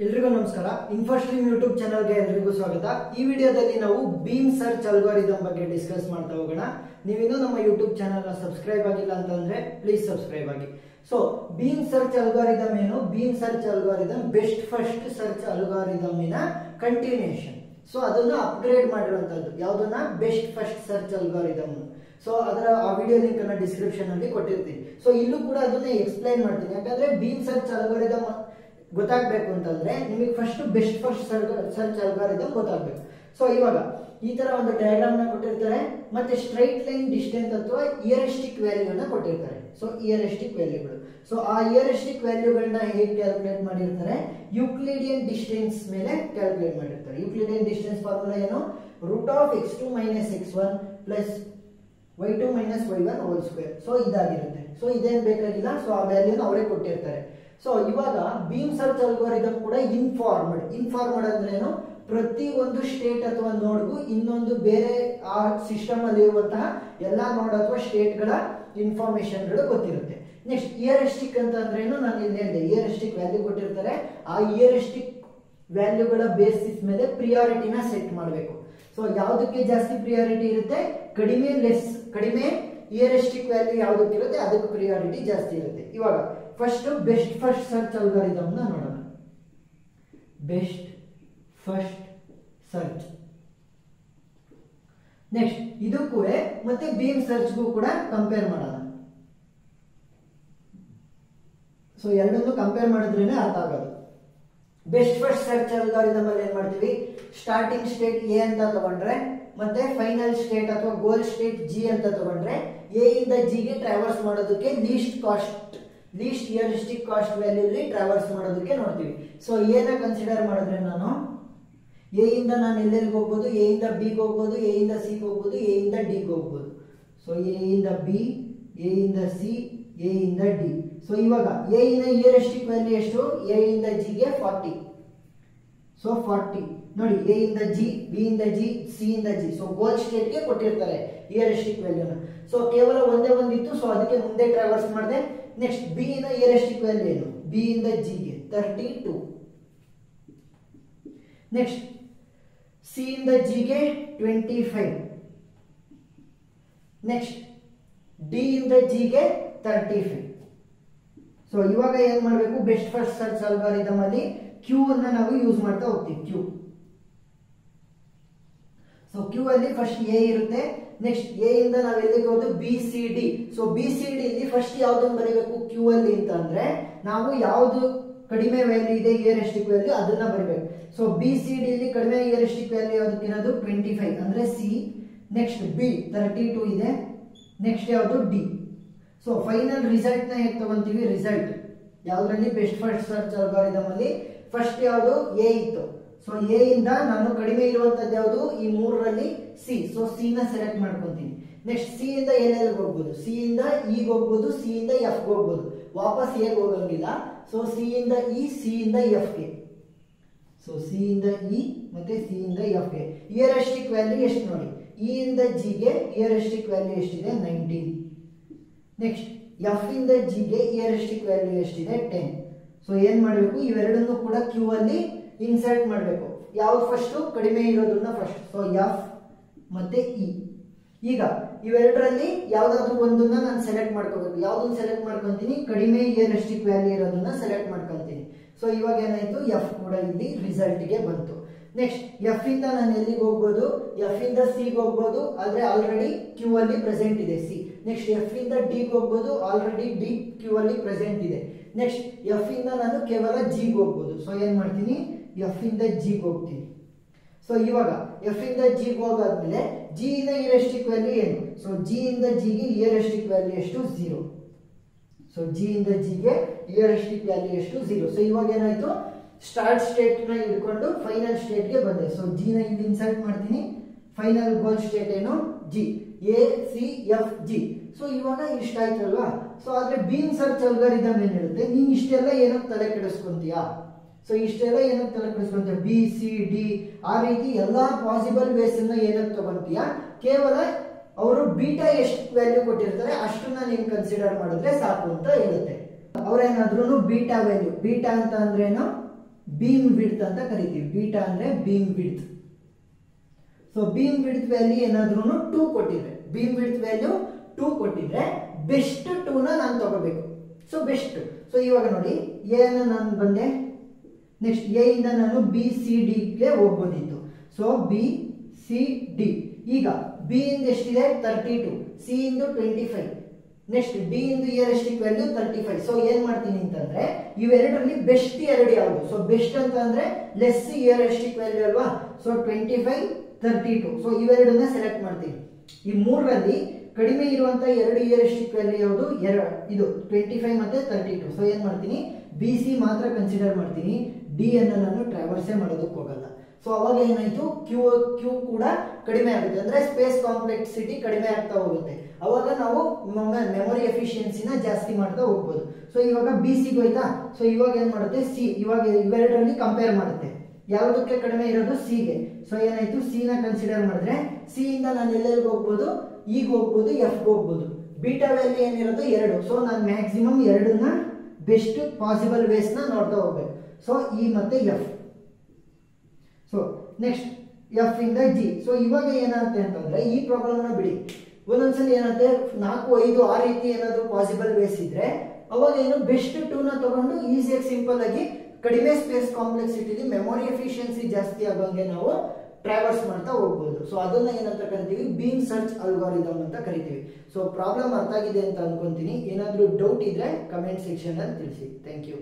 ಎಲ್ರಿಗೂ ನಮಸ್ಕಾರ. ಇನ್ಫೋಸ್ಟ್ರೀಮ್ ಯೂಟ್ಯೂಬ್ ಚಾನಲ್ಗೆ ಎಲ್ರಿಗೂ ಸ್ವಾಗತ. ಈ ವಿಡಿಯೋದಲ್ಲಿ ನಾವು ಬೀಮ್ ಸರ್ಚ್ ಅಲ್ಗಾರಿದಮ್ ಬಗ್ಗೆ ಡಿಸ್ಕಸ್ ಮಾಡ್ತಾ ಹೋಗೋಣ. ನೀವಿನ್ನೂ ನಮ್ಮ ಯೂಟ್ಯೂಬ್ ಚಾನಲ್ ನ ಸಬ್ಸ್ಕ್ರೈಬ್ ಆಗಿಲ್ಲ ಅಂತಂದ್ರೆ ಪ್ಲೀಸ್ ಸಬ್ಸ್ಕ್ರೈಬ್ ಆಗಿ. ಸೊ ಬೀಮ್ ಸರ್ಚ್ ಅಲ್ಗಾರಿದಮ್ ಏನು? Beam search algorithm best first search algorithm ಇನ ಕಂಟಿನ್ಯೂಷನ್. ಸೊ ಅದನ್ನ ಅಪ್ಗ್ರೇಡ್ ಮಾಡಿರುವಂತದ್ದು. ಯಾವ್ದನ್ನ? Best first search algorithm. So ಅದರ ಆ ವಿಡಿಯೋ ಲಿಂಕ್ ಅನ್ನ ಡಿಸ್ಕ್ರಿಪ್ಷನ್ ಅಲ್ಲಿ ಕೊಟ್ಟಿರ್ತೀನಿ. ಸೊ ಇಲ್ಲೂ ಕೂಡ ಅದನ್ನ ಎಕ್ಸ್ಪ್ಲೈನ್ ಮಾಡ್ತೀನಿ. ಯಾಕಂದ್ರೆ ಬೀಮ್ ಸರ್ಚ್ ಅಲ್ಗಾರಿದಮ್ ಗೊತ್ತಾಗಬೇಕು ಅಂತಂದ್ರೆ ನಿಮಗೆ first best first search algorithm ಗೊತ್ತಾಗಬೇಕು. ಸೊ ಇವಾಗ ಈ ತರ ಒಂದು ಡಯಾಗ್ರಾಮ್ ನ ಕೊಟ್ಟಿರ್ತಾರೆ, ಮತ್ತೆ ಸ್ಟ್ರೈಟ್ ಲೈನ್ ಡಿಸ್ಟೆನ್ಸ್ ಅಥವಾ ಇಯರಿಸ್ಟಿಕ್ ವ್ಯಾಲ್ಯೂ ನ ಕೊಟ್ಟಿರ್ತಾರೆ. ಸೊ ಇಯರಿಸ್ಟಿಕ್ ವ್ಯಾಲ್ಯೂಗಳು. ಸೊ ಆ ಇಯರಿಸ್ಟಿಕ್ ವ್ಯಾಲ್ಯೂಗಳನ್ನ ಹೇಗೆ ಕ್ಯಾಲ್ಕುಲೇಟ್ ಮಾಡಿರ್ತಾರೆ? ಯೂಕ್ಲಿಡಿಯನ್ ಡಿಸ್ಟೆನ್ಸ್ ಮೇಲೆ ಕ್ಯಾಲ್ಕುಲೇಟ್ ಮಾಡಿರ್ತಾರೆ. ಯೂಕ್ಲಿಡಿಯನ್ ಡಿಸ್ಟೆನ್ಸ್ ಫಾರ್ಮುಲಾ ಏನು? √(x2 - x1 + y2 - y1 whole square. So ಇದಾಗಿರುತ್ತೆ. ಸೊ ಇದೇನ್ ಬೇಕಾಗಿಲ್ಲ. ಸೊ ಆ ವ್ಯಾಲ್ಯೂನ ಅವರೇ ಕೊಟ್ಟಿರ್ತಾರೆ. ಸೊ ಇವಾಗ ಬೀಮ್ ಸರ್ಚ್ ಅಲ್ಗಾರಿದಮ್ ಕೂಡ ಇನ್ಫಾರ್ಮಡ್ ಅಂದ್ರೆ ಏನು? ಪ್ರತಿ ಒಂದು ಸ್ಟೇಟ್ ಅಥವಾ ನೋಡ್ಗೂ ಇನ್ನೊಂದು ಬೇರೆ ಆ ಸಿಸ್ಟಮ್ ಅಲ್ಲಿ ಇರುವಂತಹ ಎಲ್ಲಾ ನೋಡ್ ಅಥವಾ ಸ್ಟೇಟ್ ಗಳ ಇನ್ಫಾರ್ಮೇಶನ್ ಗಳು ಗೊತ್ತಿರುತ್ತೆ. ನೆಕ್ಸ್ಟ್ ಇಯರಿಸ್ಟಿಕ್ ಅಂತ ಅಂದ್ರೆ ಏನು? ನಾನು ಇಲ್ಲಿ ಹೇಳಿದೆ, ಇಯರಿಸ್ಟಿಕ್ ವ್ಯಾಲ್ಯೂ ಕೊಟ್ಟಿರ್ತಾರೆ. ಆ ಇಯರಿಸ್ಟಿಕ್ ವ್ಯಾಲ್ಯೂಗಳ ಬೇಸಿಸ್ ಮೇಲೆ ಪ್ರಿಯಾರಿಟಿನ ಸೆಟ್ ಮಾಡಬೇಕು. ಸೊ ಯಾವುದಕ್ಕೆ ಜಾಸ್ತಿ ಪ್ರಿಯಾರಿಟಿ ಇರುತ್ತೆ? ಕಡಿಮೆ ಇಯರಿಸ್ಟಿಕ್ ವ್ಯಾಲ್ಯೂ ಯಾವುದಕ್ಕೆ ಇರುತ್ತೆ ಅದಕ್ಕೆ ಪ್ರಿಯಾರಿಟಿ ಜಾಸ್ತಿ ಇರುತ್ತೆ. ಇವಾಗ first best first search algorithm ನ ನೋಡೋಣ. Best first search. ನೆಕ್ಸ್ಟ್ ಇದಕ್ಕೂ ಮತ್ತೆ ಬೀಮ್ ಸರ್ಚ್ಗೂ ಕೂಡ ಕಂಪೇರ್ ಮಾಡೋಣ. ಸೊ ಎರಡನ್ನೂ ಕಂಪೇರ್ ಮಾಡಿದ್ರೇನೆ ಅರ್ಥ ಆಗೋದು. ಬೆಸ್ಟ್ ಫಸ್ಟ್ ಸರ್ಚ್ ಅಲ್ಗಾರಿದಮ್ ಅಲ್ಲಿ ಏನ್ ಮಾಡ್ತೀವಿ? ಸ್ಟಾರ್ಟಿಂಗ್ ಸ್ಟೇಟ್ ಎ ಅಂತ ತಗೊಂಡ್ರೆ ಮತ್ತೆ ಫೈನಲ್ ಸ್ಟೇಟ್ ಅಥವಾ ಗೋಲ್ ಸ್ಟೇಟ್ ಜಿ ಅಂತ ತಗೊಂಡ್ರೆ ಎ ಇಂದ ಜಿ ಗೆ ಟ್ರಾವರ್ಸ್ ಮಾಡೋದಕ್ಕೆ ಲೀಸ್ಟ್ ಇಯರಿಸ್ಟಿಕ್ ಕಾಸ್ಟ್ ವ್ಯಾಲ್ಯೂ ಟ್ರಾವರ್ಸ್ ಮಾಡೋದಕ್ಕೆ ನೋಡ್ತೀವಿ. ಸೊ ಎ ನ ಕನ್ಸಿಡರ್ ಮಾಡಿದ್ರೆ ನಾನು ಎ ಇಂದ ಎಲ್ಲೆಲ್ಲಿಗೆ ಹೋಗ್ಬೋದು? ಎ ಇಂದ ಬಿ ಗೆ ಹೋಗ್ಬೋದು, ಎ ಇಂದ ಸಿ ಗೆ ಹೋಗ್ಬೋದು, ಎ ಇಂದ ಡಿ ಗೆ ಹೋಗ್ಬೋದು. ಸೊ ಎ ಇಂದ ಬಿ, ಎ ಇಂದ ಸಿ, ಎ ಇಂದ ಡಿ. ಸೊ ಇವಾಗ ಎ ಇನ ಇಯರಿಸ್ಟಿಕ್ ವ್ಯಾಲ್ಯೂ ಎಷ್ಟು? ಎ ಇಂದ ಜಿ ಗೆ 40. ಸೊ 40 ನೋಡಿ, ಎ ಇಂದ ಜಿ, ಬಿ ಇಂದ ಜಿ, ಸಿ ಇಂದ ಜಿ. ಸೊ ಗೋಲ್ ಸ್ಟೇಟ್ ಗೆ ಕೊಟ್ಟಿರ್ತಾರೆ ಇಯರಿಸ್ಟಿಕ್ ವ್ಯಾಲ್ಯೂನ. ಸೊ ಕೇವಲ ಒಂದೇ ಒಂದಿತ್ತು. ಸೊ ಅದಕ್ಕೆ ಮುಂದೆ ಟ್ರಾವರ್ಸ್ ಮಾಡಿದೆ. ನೆಕ್ಸ್ಟ್ ಬಿ ನ ಇಯರಿಸ್ಟಿಕ್ ವ್ಯಾಲ್ಯೂ ಏನು? ಬಿ ಇಂದ ಜಿ ಗೆ 32. ನೆಕ್ಸ್ಟ್ ಸಿ ಇಂದ ಜಿ ಗೆ 25. ನೆಕ್ಸ್ಟ್ ಡಿ ಇಂದ ಜಿ ಗೆ 35. ಸೊ ಇವಾಗ ಏನ್ ಮಾಡಬೇಕು? ಬೆಸ್ಟ್ ಫಸ್ಟ್ ಸರ್ಚ್ ಅಲ್ಗಾರಿದಮ್ ಅಲ್ಲಿ ಕ್ಯೂ ಅನ್ನ ನಾವು ಯೂಸ್ ಮಾಡ್ತಾ ಹೋಗ್ತೀವಿ. ಕ್ಯೂ. ಸೊ ಕ್ಯೂ ಅಲ್ಲಿ ಫಸ್ಟ್ ಎ ಇರುತ್ತೆ. ನೆಕ್ಸ್ಟ್ ಎ ಇಂದ ನಾವು ಎಲ್ಲಿಗೆ ಹೋಗೋದು? B C D. So B C D ಇಲ್ಲಿ ಫಸ್ಟ್ ಯಾವ್ದನ್ನ ಬರೀಬೇಕು ಕ್ಯೂ ಅಲ್ಲಿ ಅಂತ ಅಂದ್ರೆ ನಾವು ಯಾವ್ದು ಕಡಿಮೆ ವ್ಯಾಲ್ಯೂ ಇದೆ ಇಯರಿಸ್ಟಿಕ್ ವ್ಯಾಲ್ಯೂ ಅದನ್ನ ಬರೀಬೇಕು. ಸೊ ಬಿ ಸಿ ಡಿ ಇಲ್ಲಿ ಕಡಿಮೆ ಇಯರಿಸ್ಟಿಕ್ ವ್ಯಾಲ್ಯೂ ಯಾವ್ದಕ್ಕಿರೋದು? 25 ಅಂದ್ರೆ ಸಿ. ನೆಕ್ಸ್ಟ್ ಬಿ 32 ಇದೆ. ನೆಕ್ಸ್ಟ್ ಯಾವುದು? ಡಿ. ಸೊ ಫೈನಲ್ ರಿಸಲ್ಟ್ ನ ಹೇಗೆ ತಗೊಂತೀವಿ? ರಿಸಲ್ಟ್ ಯಾವ್ದ್ರಲ್ಲಿ? ಬೆಸ್ಟ್ ಫಸ್ಟ್ ಸರ್ಚ್ ಅಲ್ಗಾರಿದಮ್ ಅಲ್ಲಿ ಫಸ್ಟ್ ಯಾವುದು? ಎ ಇತ್ತು. ಸೊ ಎ ಇಂದ ನಾನು ಕಡಿಮೆ ಇರುವಂತದ್ದು ಯಾವುದು? ಈ ಮೂರರಲ್ಲಿ ಸಿ. ಸೊ ಸಿ ನ ಸೆಲೆಕ್ಟ್ ಮಾಡ್ಕೊಂತೀನಿ. ನೆಕ್ಸ್ಟ್ ಸಿ ಇಂದ ಎಲ್ಲಿಗೆ ಹೋಗ್ಬೋದು? ಸಿ ಇಂದ ಇ ಹೋಗ್ಬೋದು, ಸಿ ಇಂದ ಎಫ್ ಹೋಗ್ಬೋದು. ವಾಪಸ್ ಎ ಹೋಗಂಗಿಲ್ಲ. ಸೊ ಸಿ ಇಂದ ಇ, ಸಿ ಇಂದ ಎಫ್ ಗೆ. ಸೊ ಸಿ ಇಂದ ಇ ಮತ್ತೆ ಸಿ ಇಂದ ಎಫ್ ಗೆ ಇಯರಿಸ್ಟಿಕ್ ವ್ಯಾಲ್ಯೂ ಎಷ್ಟು ನೋಡಿ? ಇ ಇಂದ ಜಿ ಗೆ ಇಯರಿಸ್ಟಿಕ್ ವ್ಯಾಲ್ಯೂ ಎಷ್ಟಿದೆ? 19. ನೆಕ್ಸ್ಟ್ ಎಫ್ ಇಂದ ಜಿ ಗೆ ಇಯರಿಸ್ಟಿಕ್ ವ್ಯಾಲ್ಯೂ ಎಷ್ಟಿದೆ? 10. ಸೊ ಏನ್ ಮಾಡಬೇಕು? ಇವೆರಡನ್ನು ಕೂಡ ಕ್ಯೂ ಅಲ್ಲಿ ಇನ್ಸರ್ಟ್ ಮಾಡಬೇಕು. ಯಾವ್ದು ಫಸ್ಟ್? ಕಡಿಮೆ ಇರೋದನ್ನ ಫಸ್ಟ್. ಸೊ ಎಫ್ ಮತ್ತೆ ಇ. ಈಗ ಇವೆರಡರಲ್ಲಿ ಯಾವ್ದಾದ್ರು ಒಂದನ್ನ ನಾನು ಸೆಲೆಕ್ಟ್ ಮಾಡ್ಕೋಬೇಕು. ಯಾವ್ದನ್ನ ಸೆಲೆಕ್ಟ್ ಮಾಡ್ಕೊಂತೀನಿ? ಕಡಿಮೆ ಇಯರಿಸ್ಟಿಕ್ ವ್ಯಾಲ್ಯೂ ಇರೋದನ್ನ ಸೆಲೆಕ್ಟ್ ಮಾಡ್ಕೊಂತೀನಿ. ಸೊ ಇವಾಗ ಏನಾಯ್ತು? ಎಫ್ ಕೂಡ ಇಲ್ಲಿ ರಿಸಲ್ಟ್ ಗೆ ಬಂತು. ನೆಕ್ಸ್ಟ್ ಎಫ್ ಇಂದ ನಾನು ಎಲ್ಲಿಗೆ ಹೋಗ್ಬೋದು? ಎಫ್ ಇಂದ ಸಿ ಗೆ ಹೋಗ್ಬೋದು, ಆದ್ರೆ ಆಲ್ರೆಡಿ ಕ್ಯೂ ಅಲ್ಲಿ ಪ್ರೆಸೆಂಟ್ ಇದೆ ಸಿ. ನೆಕ್ಸ್ಟ್ ಎಫ್ ಇಂದ ಡಿ ಗೆ ಹೋಗ್ಬೋದು, ಆಲ್ರೆಡಿ ಡಿ ಕ್ಯೂ ಅಲ್ಲಿ ಪ್ರೆಸೆಂಟ್ ಇದೆ. ನೆಕ್ಸ್ಟ್ ಎಫ್ ಇಂದ ನಾನು ಕೇವಲ ಜಿ ಗೆ ಹೋಗ್ಬೋದು. ಸೊ ಏನ್ ಮಾಡ್ತೀನಿ? ಎಫ್ ಇಂದ ಜಿ ಗೆ ಹೋಗ್ತೀನಿ. ಸೊ ಇವಾಗ ಎಫ್ ಇಂದ ಜಿ ಗೆ ಹೋಗಾದ್ಮೇಲೆ ಜಿ ನ ಇಯರಿಸ್ಟಿಕ್ ವ್ಯಾಲ್ಯೂ ಏನು? ಸೊ ಜಿ ಇಂದ ಜಿ ಗೆ ಇಯರಿಸ್ಟಿಕ್ ವ್ಯಾಲ್ಯೂ ಎಷ್ಟು? 0. ಸೊ ಜಿ ಇಂದ ಜಿ ಗೆ ಇಯರಿಸ್ಟಿಕ್ ವ್ಯಾಲ್ಯೂ ಎಷ್ಟು? 0. ಸೊ ಇವಾಗ ಏನಾಯ್ತು? ಸ್ಟಾರ್ಟ್ ಸ್ಟೇಟ್ ನ ಹಿಡ್ಕೊಂಡು ಫೈನಲ್ ಸ್ಟೇಟ್ ಗೆ ಬಂದೆ. ಸೊ ಜಿ ನ ಇಲ್ಲಿ ಇನ್ಸರ್ಟ್ ಮಾಡ್ತೀನಿ. ಫೈನಲ್ ಗೋಲ್ ಸ್ಟೇಟ್ ಏನು? G. A C F G. So ಇವಾಗ ಇಷ್ಟ ಆಯ್ತಲ್ವಾ? ಸೊ ಆದ್ರೆ ಬೀಮ್ ಸರ್ಚ್ ಅಲ್ಗಾರಿದಮ್ ಏನ್ ಹೇಳುತ್ತೆ? ನೀನ್ ಇಷ್ಟೆಲ್ಲ ಏನಕ್ಕೆ ತಲೆ ಕೆಡಿಸ್ಕೊಂತೀಯಾ? ಸೊ ಇಷ್ಟೆಲ್ಲ ಏನಕ್ಕೆ ತಲೆ ಕೆಡಿಸ್ಕೊಂತೀಯ? ಬಿ ಸಿ ಡಿ ಆ ರೀತಿ ಎಲ್ಲಾ ಪಾಸಿಬಲ್ ವೇಸ್ ಅನ್ನ ಏನಕ್ಕೆ ತಗೊಂತೀಯಾ? ಕೇವಲ ಅವರು ಬೀಟಾ ಎಷ್ಟು ವ್ಯಾಲ್ಯೂ ಕೊಟ್ಟಿರ್ತಾರೆ ಅಷ್ಟನ್ನ ನೀನ್ ಕನ್ಸಿಡರ್ ಮಾಡಿದ್ರೆ ಸಾಕು ಅಂತ ಹೇಳುತ್ತೆ. ಅವ್ರೇನಾದ್ರೂ ಬೀಟಾ ವ್ಯಾಲ್ಯೂ, ಬೀಟಾ ಅಂತ ಅಂದ್ರೇನು? ಬೀಮ್ ವಿಡ್ತ್ ಅಂತ ಕರಿತೀವಿ. ಬೀಟಾ ಅಂದ್ರೆ beam width. So beam width value ಏನಾದ್ರೂ 2 ಕೊಟ್ಟಿದ್ರೆ, ಬೀಮ್ ವಿಡ್ತ್ ವ್ಯಾಲ್ಯೂ 2 ಕೊಟ್ಟಿದ್ರೆ ಬೆಸ್ಟ್ 2 ನ ನಾನು ತಗೋಬೇಕು. So best. ಸೊ ಇವಾಗ ನೋಡಿ ಎ ಅನ್ನ ನಾನು ಬಂದೆ, ನೆಕ್ಸ್ಟ್ ಎ ಇಂದ ನಾನು ಬಿ ಸಿ ಡಿ ಗೆ ಹೋಗ್ಬೋದಿತ್ತು. So B C D. ಈಗ ಬಿ ಇಂದ ಎಷ್ಟಿದೆ 32, ಸಿ ಇಂದು 25, ನೆಕ್ಸ್ಟ್ ಡಿ ಇಂದು ಇಯರಿಸ್ಟಿಕ್ ವ್ಯಾಲ್ಯೂ 35. ಸೊ ಏನ್ ಮಾಡ್ತೀನಿ ಅಂತಂದ್ರೆ ಇವೆರಡರಲ್ಲಿ ಬೆಸ್ಟ್ 2 ಯಾವುದು? ಸೊ ಬೆಸ್ಟ್ ಅಂತ ಅಂದ್ರೆ ಲೆಸ್ ಇಯರಿಸ್ಟಿಕ್ ವ್ಯಾಲ್ಯೂ ಅಲ್ವಾ. ಸೊ 25, 32. ಸೊ ಇವೆರಡನ್ನ ಸೆಲೆಕ್ಟ್ ಮಾಡ್ತೀನಿ. ಈ ಮೂರರಲ್ಲಿ ಕಡಿಮೆ ಇರುವಂತ 2 ಇಯರಿಸ್ಟಿಕ್ ವ್ಯಾಲ್ಯೂ ಯಾವುದು? ಇದು 25 ಮತ್ತೆ 32. ಸೊ ಏನ್ ಮಾಡ್ತೀನಿ, ಬಿ ಸಿ ಮಾತ್ರ ಕನ್ಸಿಡರ್ ಮಾಡ್ತೀನಿ, ಡಿ ಅನ್ನ ನಾನು ಟ್ರಾವರ್ಸೇ ಮಾಡೋದಕ್ಕೆ ಹೋಗಲ್ಲ. ಸೊ ಅವಾಗ ಏನಾಯ್ತು, ಕ್ಯೂ ಕೂಡ ಕಡಿಮೆ ಆಗುತ್ತೆ, ಅಂದ್ರೆ ಸ್ಪೇಸ್ ಕಾಂಪ್ಲೆಕ್ಸಿಟಿ ಕಡಿಮೆ ಆಗ್ತಾ ಹೋಗುತ್ತೆ. ಅವಾಗ ನಾವು ಮೆಮೊರಿ ಎಫಿಷಿಯನ್ಸಿನ ಜಾಸ್ತಿ ಮಾಡ್ತಾ ಹೋಗ್ಬೋದು. ಸೊ ಇವಾಗ ಬಿ ಸಿ ಹೋಯ್ತಾ. ಸೊ ಇವಾಗ ಏನ್ ಮಾಡುತ್ತೆ, ಸಿ ಇವಾಗ ಇವೆರಡರಲ್ಲಿ ಕಂಪೇರ್ ಮಾಡುತ್ತೆ, ಯಾವುದಕ್ಕೆ ಕಡಿಮೆ ಇರೋದು? ಸಿ ಗೆ. ಸೊ ಏನಾಯ್ತು, ಸಿ ನ ಕನ್ಸಿಡರ್ ಮಾಡಿದ್ರೆ ಸಿ ಇಂದ ನಾನು ಎಲ್ಲೆಲ್ಲಿಗೆ ಹೋಗ್ಬೋದು? ಈಗ ಹೋಗ್ಬೋದು, ಎಫ್ ಹೋಗ್ಬೋದು. ಬೀಟಾ ವ್ಯಾಲ್ಯೂ ಏನಿರೋದು 2. ಸೊ ನಾನು ಮ್ಯಾಕ್ಸಿಮಮ್ 2ನ್ನ ಬೆಸ್ಟ್ ಪಾಸಿಬಲ್ ವೇಸ್ ನ ನೋಡ್ತಾ ಹೋಗ್ಬೇಕು. ಸೊ ಇ ಮತ್ತೆ ಎಫ್. ಸೊ ನೆಕ್ಸ್ಟ್ ಎಫ್ ಇಂದ ಜಿ. ಸೊ ಇವಾಗ ಏನಾಗುತ್ತೆ ಅಂತಂದ್ರೆ ಈ ಪ್ರಾಬ್ಲಮ್ ನ ಬಿಡಿ, ಒಂದೊಂದ್ಸಲಿ ಏನಾಗುತ್ತೆ 4, 5 ಆ ರೀತಿ ಏನಾದ್ರು ಪಾಸಿಬಲ್ ವೇಸ್ ಇದ್ರೆ ಅವಾಗ ಏನು ಬೆಸ್ಟ್ 2 ನ ತಗೊಂಡು ಈಸಿಯಾಗಿ ಸಿಂಪಲ್ ಆಗಿ ಕಡಿಮೆ ಸ್ಪೇಸ್ ಕಾಂಪ್ಲೆಕ್ಸಿಟಿ ಮೆಮೊರಿ ಎಫಿಷಿಯನ್ಸಿ ಜಾಸ್ತಿ ಆಗೋಂಗೆ ನಾವು ಟ್ರಾವರ್ಸ್ ಮಾಡ್ತಾ ಹೋಗ್ಬೋದು. ಸೊ ಅದನ್ನ ಏನಂತ ಕರಿತೀವಿ, ಬೀಮ್ ಸರ್ಚ್ ಅಲ್ಗಾರಿದಮ್ ಅಂತ ಕರಿತೀವಿ. ಸೊ ಪ್ರಾಬ್ಲಮ್ ಅರ್ಥ ಆಗಿದೆ ಅಂತ ಅನ್ಕೊಂತೀನಿ. ಏನಾದ್ರೂ ಡೌಟ್ ಇದ್ರೆ ಕಮೆಂಟ್ ಸೆಕ್ಷನ್ ಅಲ್ಲಿ ತಿಳಿಸಿ. Thank you.